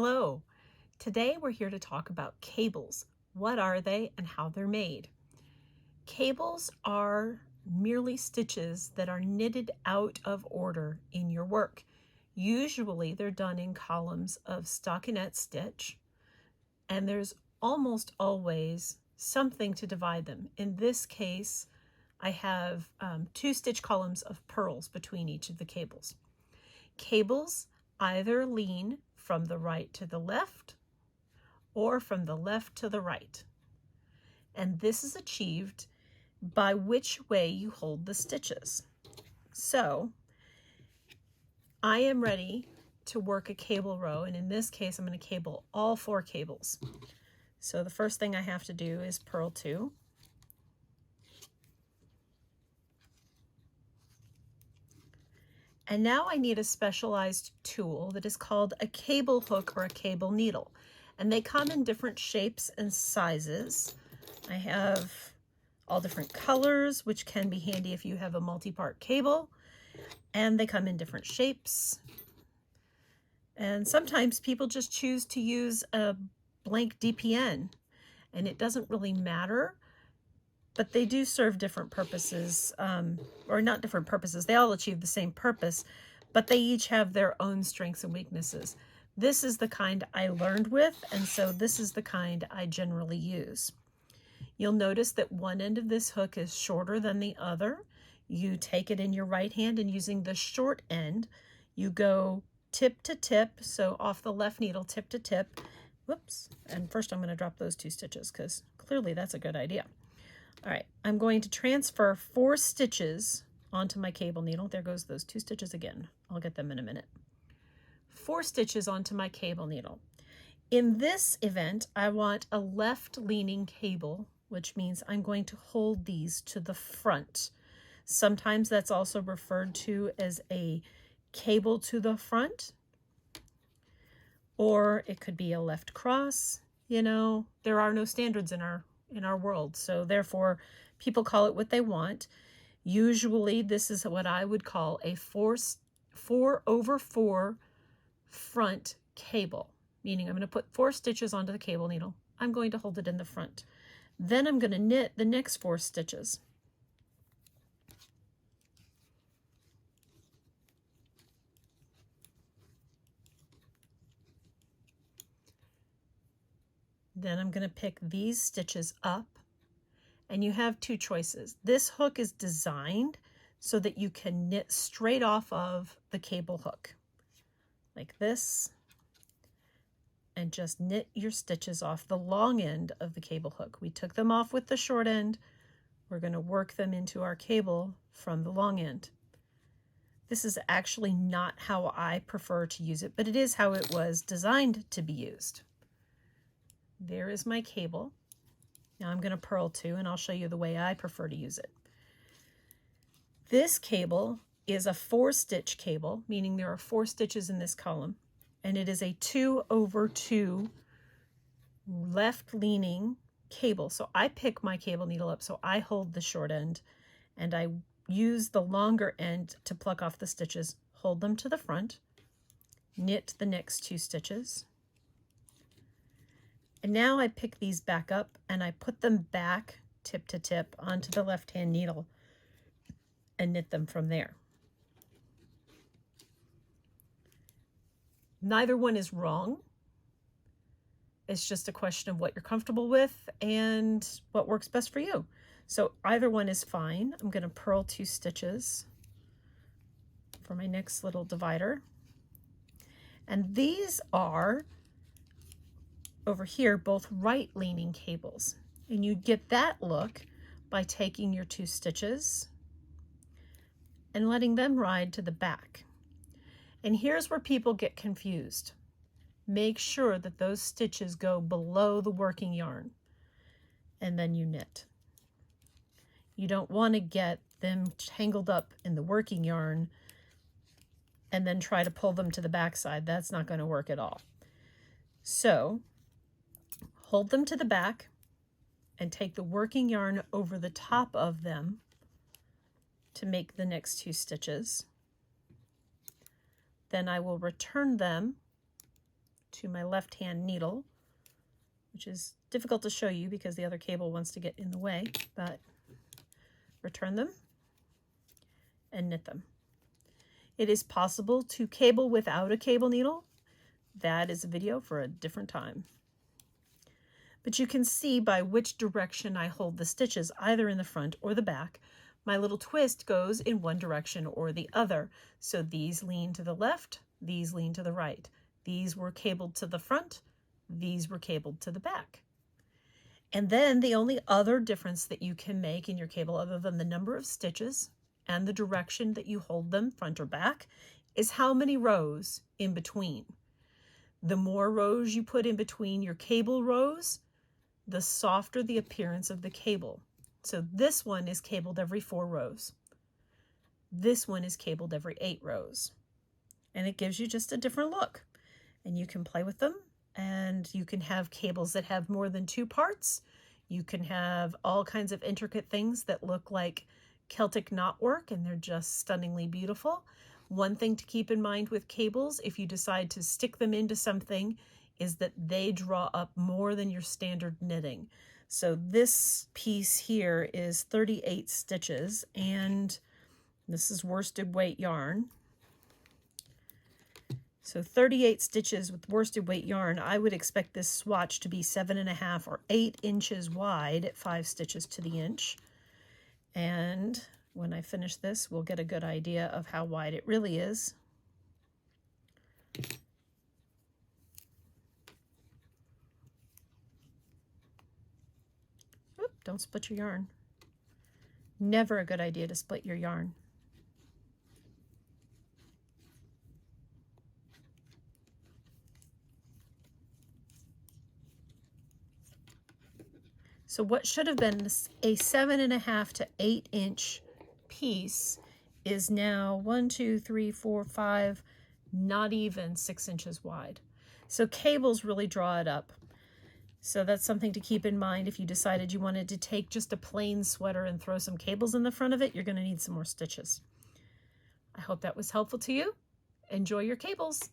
Hello. Today we're here to talk about cables. What are they and how they're made? Cables are merely stitches that are knitted out of order in your work. Usually they're done in columns of stockinette stitch, and there's almost always something to divide them. In this case, I have 2 stitch columns of purls between each of the cables. Cables either lean from the right to the left or from the left to the right. And this is achieved by which way you hold the stitches. So I am ready to work a cable row, and in this case I'm going to cable all 4 cables. So the first thing I have to do is purl 2. And now I need a specialized tool that is called a cable hook or a cable needle. And they come in different shapes and sizes. I have all different colors, which can be handy if you have a multi-part cable. And they come in different shapes. And sometimes people just choose to use a blank DPN, and it doesn't really matter. But they do serve different purposes, or not different purposes. They all achieve the same purpose, but they each have their own strengths and weaknesses. This is the kind I learned with, and so this is the kind I generally use. You'll notice that one end of this hook is shorter than the other. You take it in your right hand, and using the short end, you go tip to tip, so off the left needle, tip to tip. Whoops, and first I'm going to drop those 2 stitches because clearly that's a good idea. All right, I'm going to transfer 4 stitches onto my cable needle. There goes those 2 stitches again. I'll get them in a minute. 4 stitches onto my cable needle. In this event, I want a left-leaning cable, which means I'm going to hold these to the front. Sometimes that's also referred to as a cable to the front, or it could be a left cross. You know, there are no standards in our world, so therefore people call it what they want. Usually this is what I would call a 4/4 front cable, meaning I'm going to put 4 stitches onto the cable needle. I'm going to hold it in the front. Then I'm going to knit the next 4 stitches. Then I'm going to pick these stitches up, and you have 2 choices. This hook is designed so that you can knit straight off of the cable hook, like this, and just knit your stitches off the long end of the cable hook. We took them off with the short end. We're going to work them into our cable from the long end. This is actually not how I prefer to use it, but it is how it was designed to be used. There is my cable. Now I'm going to purl 2, and I'll show you the way I prefer to use it. This cable is a 4-stitch cable, meaning there are 4 stitches in this column, and it is a 2/2 left-leaning cable. So I pick my cable needle up, so I hold the short end, and I use the longer end to pluck off the stitches, hold them to the front, knit the next 2 stitches. And now I pick these back up and I put them back tip to tip onto the left-hand needle and knit them from there. Neither one is wrong. It's just a question of what you're comfortable with and what works best for you. So either one is fine. I'm going to purl 2 stitches for my next little divider. And these are over here both right-leaning cables, and you get that look by taking your 2 stitches and letting them ride to the back. And here's where people get confused. Make sure that those stitches go below the working yarn, and then you knit. You don't want to get them tangled up in the working yarn and then try to pull them to the back side. That's not going to work at all. So hold them to the back and take the working yarn over the top of them to make the next 2 stitches. Then I will return them to my left-hand needle, which is difficult to show you because the other cable wants to get in the way, but return them and knit them. It is possible to cable without a cable needle. That is a video for a different time. But you can see by which direction I hold the stitches, either in the front or the back. My little twist goes in one direction or the other. So these lean to the left, these lean to the right. These were cabled to the front, these were cabled to the back. And then the only other difference that you can make in your cable, other than the number of stitches and the direction that you hold them, front or back, is how many rows in between. The more rows you put in between your cable rows, the softer the appearance of the cable. So this one is cabled every 4 rows. This one is cabled every 8 rows. And it gives you just a different look. And you can play with them, and you can have cables that have more than 2 parts. You can have all kinds of intricate things that look like Celtic knotwork, and they're just stunningly beautiful. One thing to keep in mind with cables, if you decide to stick them into something, is that they draw up more than your standard knitting. So this piece here is 38 stitches, and this is worsted weight yarn. So 38 stitches with worsted weight yarn. I would expect this swatch to be 7.5 or 8 inches wide at 5 stitches to the inch. And when I finish this, we'll get a good idea of how wide it really is. Oop, don't split your yarn. Never a good idea to split your yarn. So what should have been a 7.5 to 8 inch piece is now 1, 2, 3, 4, 5, not even 6 inches wide. So cables really draw it up. So that's something to keep in mind. If you decided you wanted to take just a plain sweater and throw some cables in the front of it, you're going to need some more stitches. I hope that was helpful to you. Enjoy your cables.